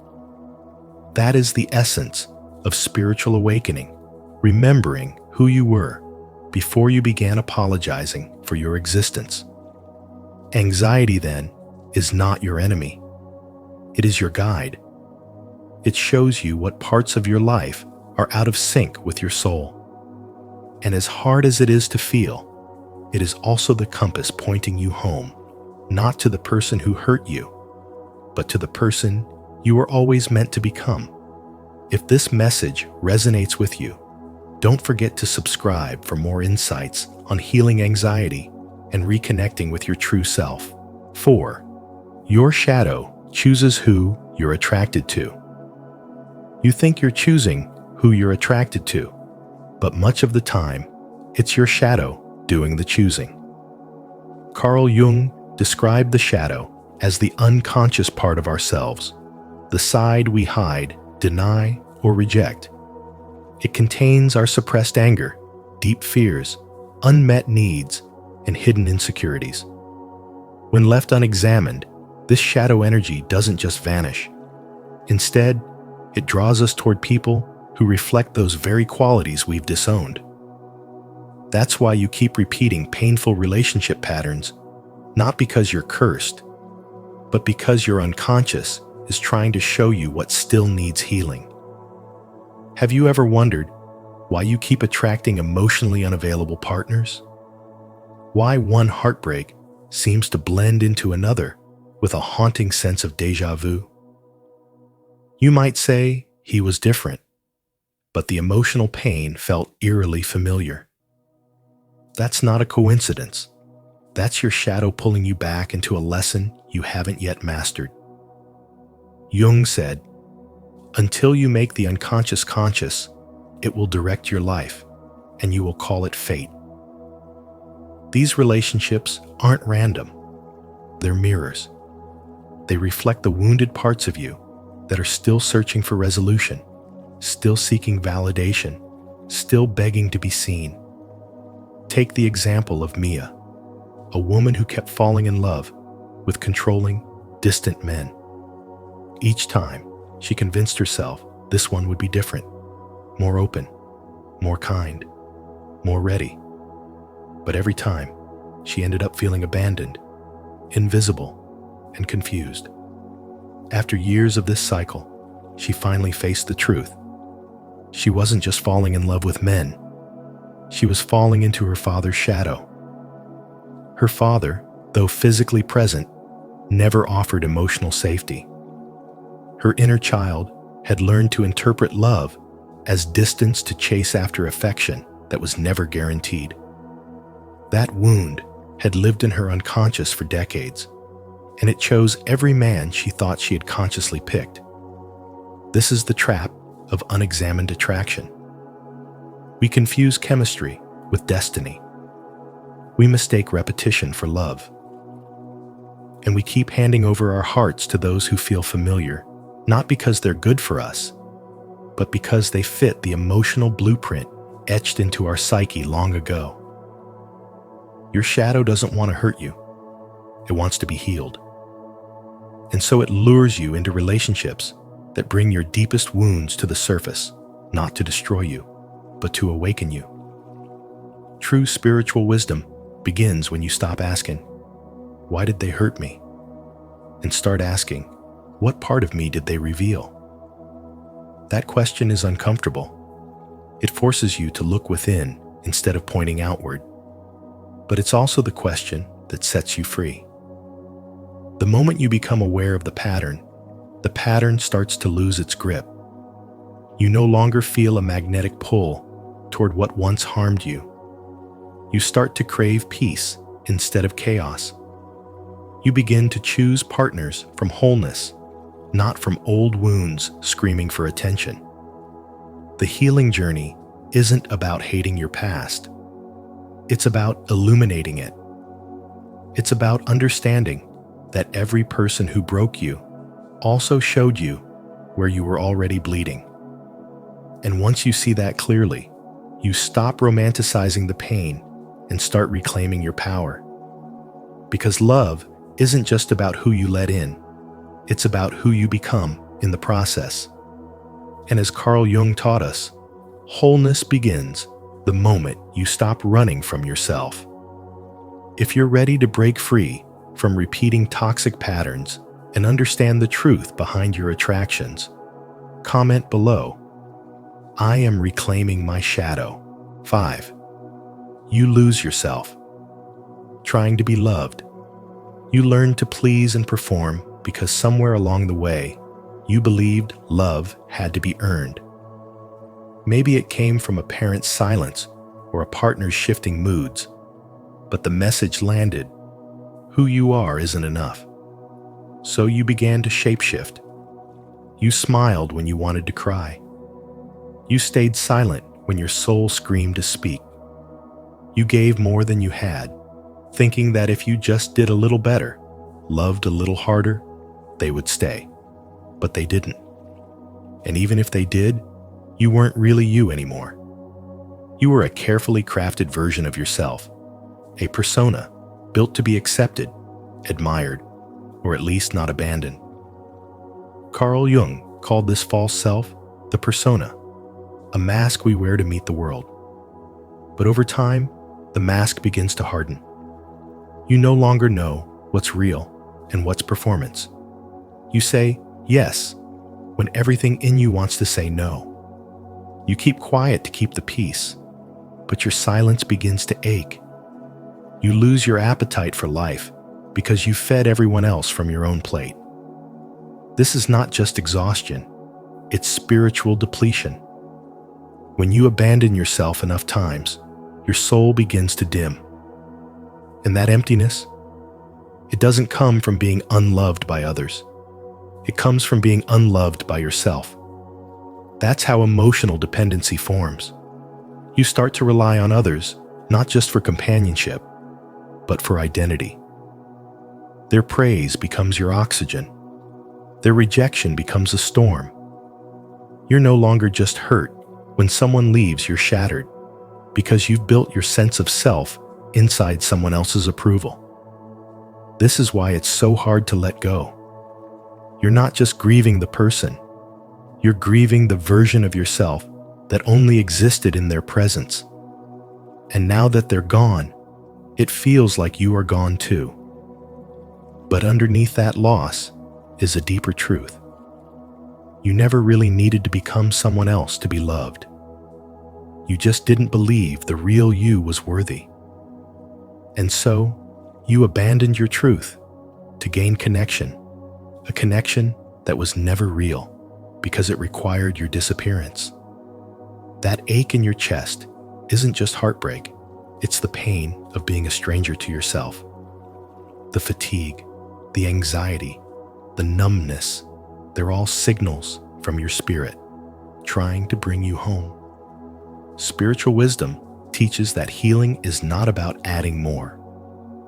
[SPEAKER 1] That is the essence of spiritual awakening, remembering who you were before you began apologizing for your existence. Anxiety, then, is not your enemy. It is your guide. It shows you what parts of your life are out of sync with your soul. And as hard as it is to feel, it is also the compass pointing you home, not to the person who hurt you, but to the person you were always meant to become. If this message resonates with you, don't forget to subscribe for more insights on healing anxiety and reconnecting with your true self. 4. Your shadow chooses who you're attracted to. You think you're choosing who you're attracted to, but much of the time, it's your shadow doing the choosing. Carl Jung described the shadow as the unconscious part of ourselves, the side we hide, deny, or reject. It contains our suppressed anger, deep fears, unmet needs, and hidden insecurities. When left unexamined, this shadow energy doesn't just vanish. Instead, it draws us toward people who reflect those very qualities we've disowned. That's why you keep repeating painful relationship patterns, not because you're cursed, but because your unconscious is trying to show you what still needs healing. Have you ever wondered why you keep attracting emotionally unavailable partners? Why one heartbreak seems to blend into another with a haunting sense of déjà vu? You might say he was different, but the emotional pain felt eerily familiar. That's not a coincidence. That's your shadow pulling you back into a lesson you haven't yet mastered. Jung said, "Until you make the unconscious conscious, it will direct your life, and you will call it fate." These relationships aren't random. They're mirrors. They reflect the wounded parts of you that are still searching for resolution, still seeking validation, still begging to be seen. Take the example of Mia, a woman who kept falling in love with controlling, distant men. Each time, she convinced herself this one would be different, more open, more kind, more ready. But every time, she ended up feeling abandoned, invisible, and confused. After years of this cycle, she finally faced the truth. She wasn't just falling in love with men. She was falling into her father's shadow. Her father, though physically present, never offered emotional safety. Her inner child had learned to interpret love as distance to chase after affection that was never guaranteed. That wound had lived in her unconscious for decades, and it chose every man she thought she had consciously picked. This is the trap of unexamined attraction. We confuse chemistry with destiny. We mistake repetition for love. And we keep handing over our hearts to those who feel familiar, not because they're good for us, but because they fit the emotional blueprint etched into our psyche long ago. Your shadow doesn't want to hurt you. It wants to be healed. And so it lures you into relationships that bring your deepest wounds to the surface, not to destroy you, but to awaken you. True spiritual wisdom begins when you stop asking, "Why did they hurt me?" and start asking, "What part of me did they reveal?" That question is uncomfortable. It forces you to look within instead of pointing outward. But it's also the question that sets you free. The moment you become aware of the pattern starts to lose its grip. You no longer feel a magnetic pull toward what once harmed you. You start to crave peace instead of chaos. You begin to choose partners from wholeness, not from old wounds screaming for attention. The healing journey isn't about hating your past. It's about illuminating it. It's about understanding that every person who broke you also showed you where you were already bleeding. And once you see that clearly, you stop romanticizing the pain and start reclaiming your power. Because love isn't just about who you let in, it's about who you become in the process. And as Carl Jung taught us, wholeness begins the moment you stop running from yourself. If you're ready to break free from repeating toxic patterns and understand the truth behind your attractions, comment below. I am reclaiming my shadow. 5. You lose yourself. trying to be loved. You learned to please and perform because somewhere along the way, you believed love had to be earned. Maybe it came from a parent's silence or a partner's shifting moods, but the message landed: who you are isn't enough. So you began to shapeshift. You smiled when you wanted to cry. You stayed silent when your soul screamed to speak. You gave more than you had, thinking that if you just did a little better, loved a little harder, they would stay. But they didn't. And even if they did, you weren't really you anymore. You were a carefully crafted version of yourself, a persona built to be accepted, admired, or at least not abandoned. Carl Jung called this false self the persona, a mask we wear to meet the world. But over time, the mask begins to harden. You no longer know what's real and what's performance. You say yes when everything in you wants to say no. You keep quiet to keep the peace, but your silence begins to ache. You lose your appetite for life because you fed everyone else from your own plate. This is not just exhaustion, it's spiritual depletion. When you abandon yourself enough times, your soul begins to dim. And that emptiness, it doesn't come from being unloved by others. It comes from being unloved by yourself. That's how emotional dependency forms. You start to rely on others, not just for companionship, but for identity. Their praise becomes your oxygen. Their rejection becomes a storm. You're no longer just hurt. When someone leaves, you're shattered because you've built your sense of self inside someone else's approval. This is why it's so hard to let go. You're not just grieving the person. You're grieving the version of yourself that only existed in their presence. And now that they're gone, it feels like you are gone too. But underneath that loss is a deeper truth. You never really needed to become someone else to be loved. You just didn't believe the real you was worthy. And so, you abandoned your truth to gain connection, a connection that was never real because it required your disappearance. That ache in your chest isn't just heartbreak, it's the pain of being a stranger to yourself. The fatigue, the anxiety, the numbness, they're all signals from your spirit trying to bring you home. Spiritual wisdom teaches that healing is not about adding more,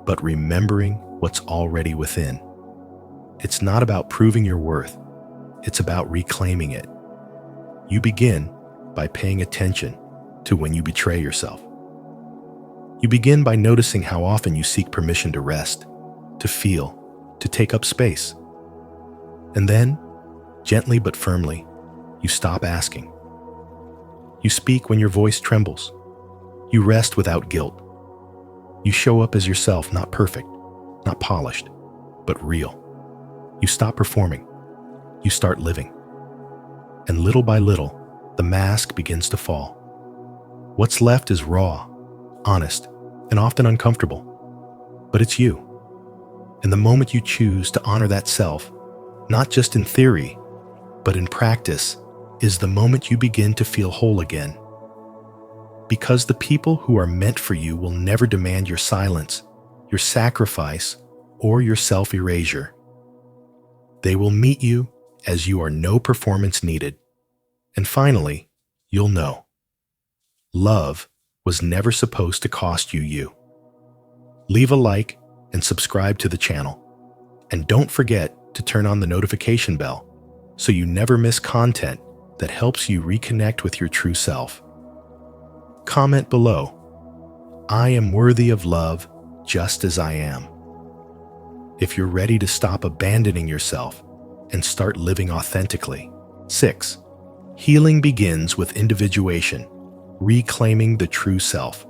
[SPEAKER 1] but remembering what's already within. It's not about proving your worth, it's about reclaiming it. You begin by paying attention to when you betray yourself. You begin by noticing how often you seek permission to rest, to feel, to take up space. And then, gently but firmly, you stop asking. You speak when your voice trembles. You rest without guilt. You show up as yourself, not perfect, not polished, but real. You stop performing. You start living. And little by little, the mask begins to fall. What's left is raw, honest, and often uncomfortable. But it's you. And the moment you choose to honor that self, not just in theory, but in practice, is the moment you begin to feel whole again. Because the people who are meant for you will never demand your silence, your sacrifice, or your self-erasure. They will meet you as you are no performance needed. And finally, you'll know. Love was never supposed to cost you you. Leave a like and subscribe to the channel. And don't forget to turn on the notification bell so you never miss content that helps you reconnect with your true self. Comment below, I am worthy of love just as I am. If you're ready to stop abandoning yourself and start living authentically. 6. Healing begins with individuation, reclaiming the true self.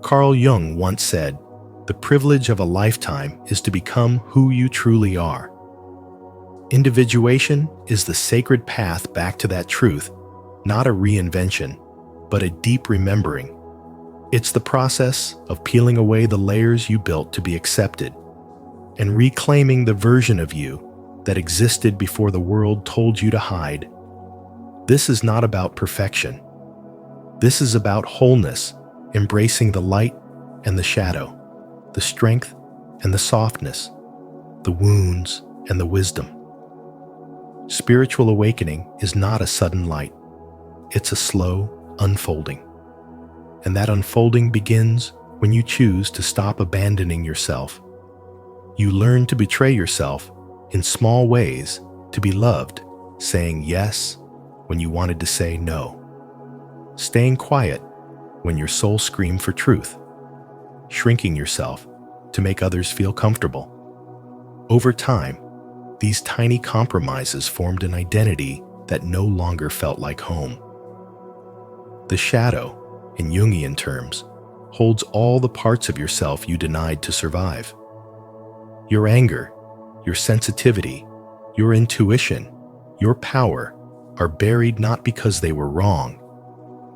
[SPEAKER 1] Carl Jung once said, "The privilege of a lifetime is to become who you truly are." Individuation is the sacred path back to that truth, not a reinvention, but a deep remembering. It's the process of peeling away the layers you built to be accepted and reclaiming the version of you that existed before the world told you to hide. This is not about perfection. This is about wholeness, embracing the light and the shadow, the strength and the softness, the wounds and the wisdom. Spiritual awakening is not a sudden light. It's a slow unfolding. And that unfolding begins when you choose to stop abandoning yourself. You learn to betray yourself in small ways to be loved, saying yes when you wanted to say no, staying quiet when your soul screamed for truth, shrinking yourself to make others feel comfortable. Over time, these tiny compromises formed an identity that no longer felt like home. The shadow, in Jungian terms, holds all the parts of yourself you denied to survive. Your anger, your sensitivity, your intuition, your power are buried not because they were wrong,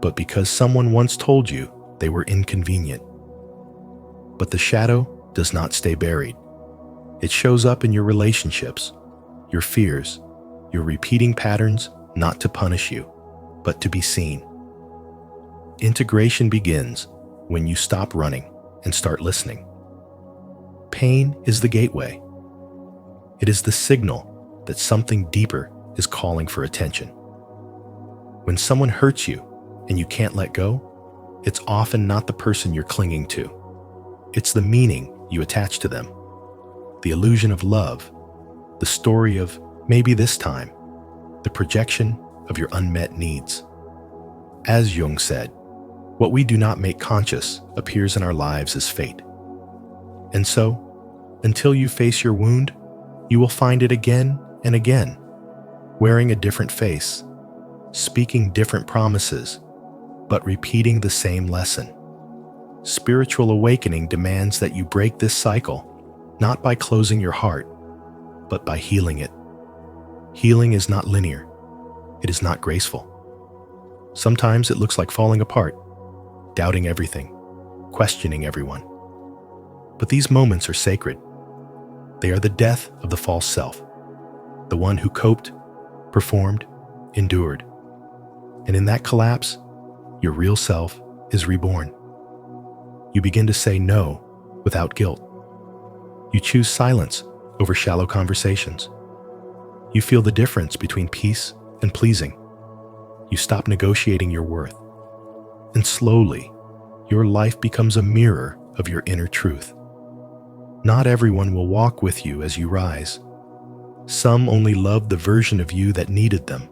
[SPEAKER 1] but because someone once told you they were inconvenient. But the shadow does not stay buried. It shows up in your relationships, your fears, your repeating patterns, not to punish you, but to be seen. Integration begins when you stop running and start listening. Pain is the gateway. It is the signal that something deeper is calling for attention. When someone hurts you and you can't let go, it's often not the person you're clinging to. It's the meaning you attach to them, the illusion of love, the story of maybe this time, the projection of your unmet needs. As Jung said, what we do not make conscious appears in our lives as fate. And so, until you face your wound, you will find it again and again, wearing a different face, speaking different promises, but repeating the same lesson. Spiritual awakening demands that you break this cycle, not by closing your heart, but by healing it. Healing is not linear. It is not graceful. Sometimes it looks like falling apart, doubting everything, questioning everyone. But these moments are sacred. They are the death of the false self, the one who coped, performed, endured. And in that collapse, your real self is reborn. You begin to say no without guilt. You choose silence over shallow conversations. You feel the difference between peace and pleasing. You stop negotiating your worth. And slowly, your life becomes a mirror of your inner truth. Not everyone will walk with you as you rise. Some only loved the version of you that needed them.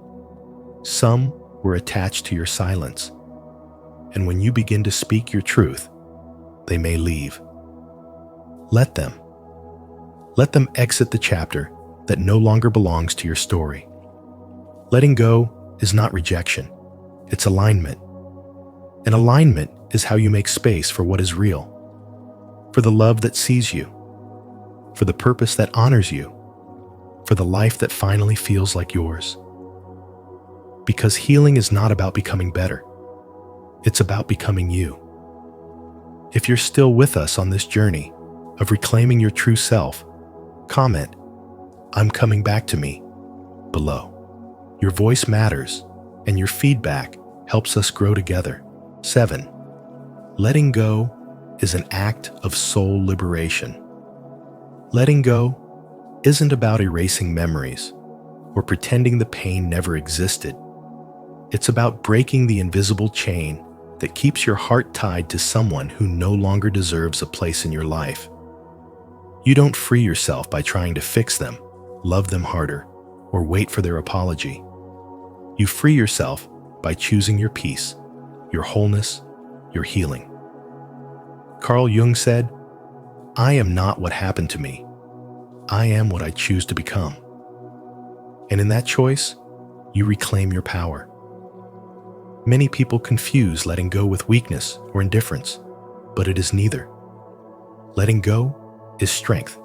[SPEAKER 1] Some were attached to your silence. And when you begin to speak your truth, they may leave. Let them. Let them exit the chapter that no longer belongs to your story. Letting go is not rejection, it's alignment. And alignment is how you make space for what is real, for the love that sees you, for the purpose that honors you, for the life that finally feels like yours. Because healing is not about becoming better. It's about becoming you. If you're still with us on this journey of reclaiming your true self, comment, "I'm coming back to me," below. Your voice matters, and your feedback helps us grow together. 7. Letting go is an act of soul liberation. Letting go isn't about erasing memories or pretending the pain never existed. It's about breaking the invisible chain that keeps your heart tied to someone who no longer deserves a place in your life. You don't free yourself by trying to fix them, love them harder, or wait for their apology. You free yourself by choosing your peace, your wholeness, your healing. Carl Jung said, "I am not what happened to me. I am what I choose to become." And in that choice, you reclaim your power. Many people confuse letting go with weakness or indifference, but it is neither. Letting go is strength.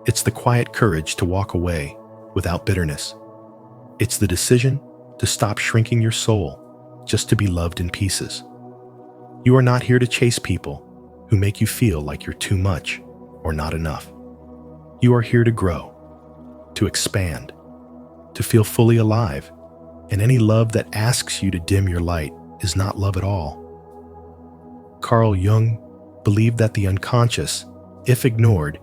[SPEAKER 1] It's the quiet courage to walk away without bitterness. It's the decision to stop shrinking your soul just to be loved in pieces. You are not here to chase people who make you feel like you're too much or not enough. You are here to grow, to expand, to feel fully alive, and any love that asks you to dim your light is not love at all. Carl Jung believed that the unconscious, if ignored,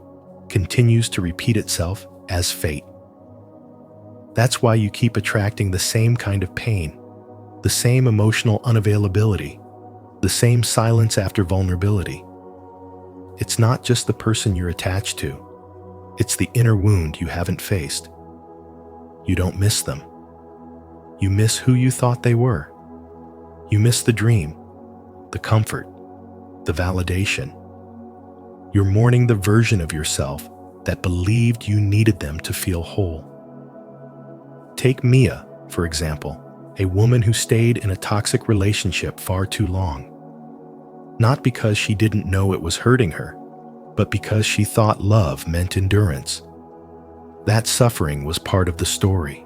[SPEAKER 1] continues to repeat itself as fate. That's why you keep attracting the same kind of pain, the same emotional unavailability, the same silence after vulnerability. It's not just the person you're attached to. It's the inner wound you haven't faced. You don't miss them. You miss who you thought they were. You miss the dream, the comfort, the validation. You're mourning the version of yourself that believed you needed them to feel whole. Take Mia, for example, a woman who stayed in a toxic relationship far too long. Not because she didn't know it was hurting her, but because she thought love meant endurance. That suffering was part of the story.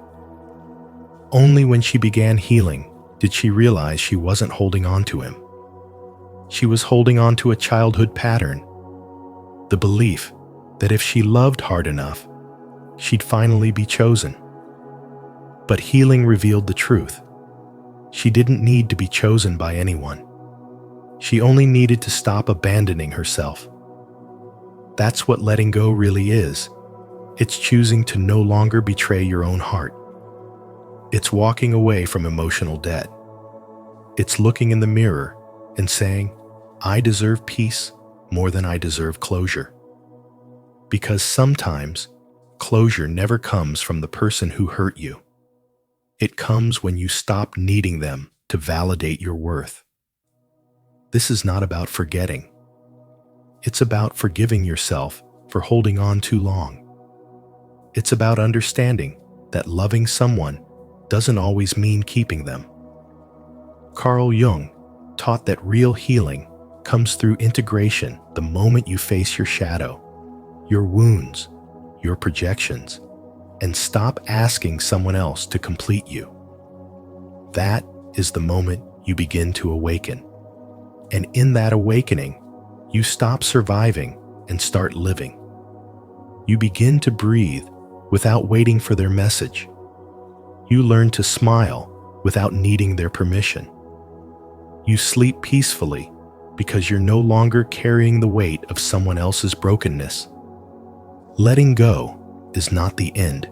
[SPEAKER 1] Only when she began healing did she realize she wasn't holding on to him. She was holding on to a childhood pattern, the belief that if she loved hard enough, she'd finally be chosen. But healing revealed the truth. She didn't need to be chosen by anyone. She only needed to stop abandoning herself. That's what letting go really is. It's choosing to no longer betray your own heart. It's walking away from emotional debt. It's looking in the mirror and saying, I deserve peace more than I deserve closure. Because sometimes closure never comes from the person who hurt you. It comes when you stop needing them to validate your worth. This is not about forgetting. It's about forgiving yourself for holding on too long. It's about understanding that loving someone doesn't always mean keeping them. Carl Jung taught that real healing comes through integration the moment you face your shadow, your wounds, your projections, and stop asking someone else to complete you. That is the moment you begin to awaken. And in that awakening, you stop surviving and start living. You begin to breathe without waiting for their message. You learn to smile without needing their permission. You sleep peacefully because you're no longer carrying the weight of someone else's brokenness. Letting go is not the end.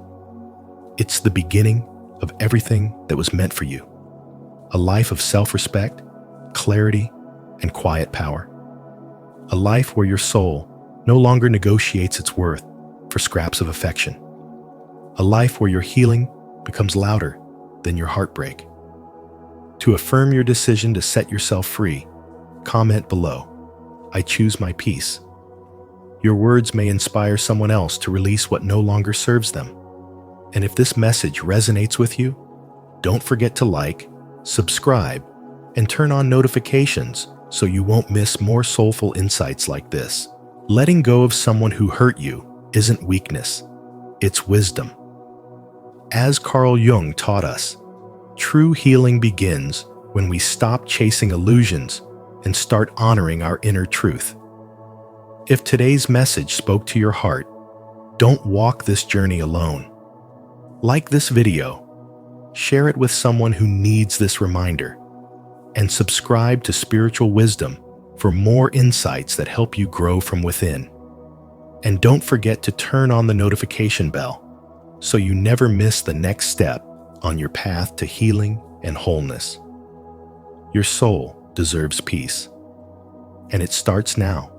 [SPEAKER 1] It's the beginning of everything that was meant for you. A life of self-respect, clarity, and quiet power. A life where your soul no longer negotiates its worth for scraps of affection. A life where your healing becomes louder than your heartbreak. To affirm your decision to set yourself free, comment below, I choose my peace. Your words may inspire someone else to release what no longer serves them. And if this message resonates with you, don't forget to like, subscribe, and turn on notifications so you won't miss more soulful insights like this. Letting go of someone who hurt you isn't weakness, it's wisdom. As Carl Jung taught us, true healing begins when we stop chasing illusions and start honoring our inner truth. If today's message spoke to your heart, don't walk this journey alone. Like this video, share it with someone who needs this reminder, and subscribe to Spiritual Wisdom for more insights that help you grow from within. And don't forget to turn on the notification bell so you never miss the next step on your path to healing and wholeness. Your soul deserves peace, and it starts now.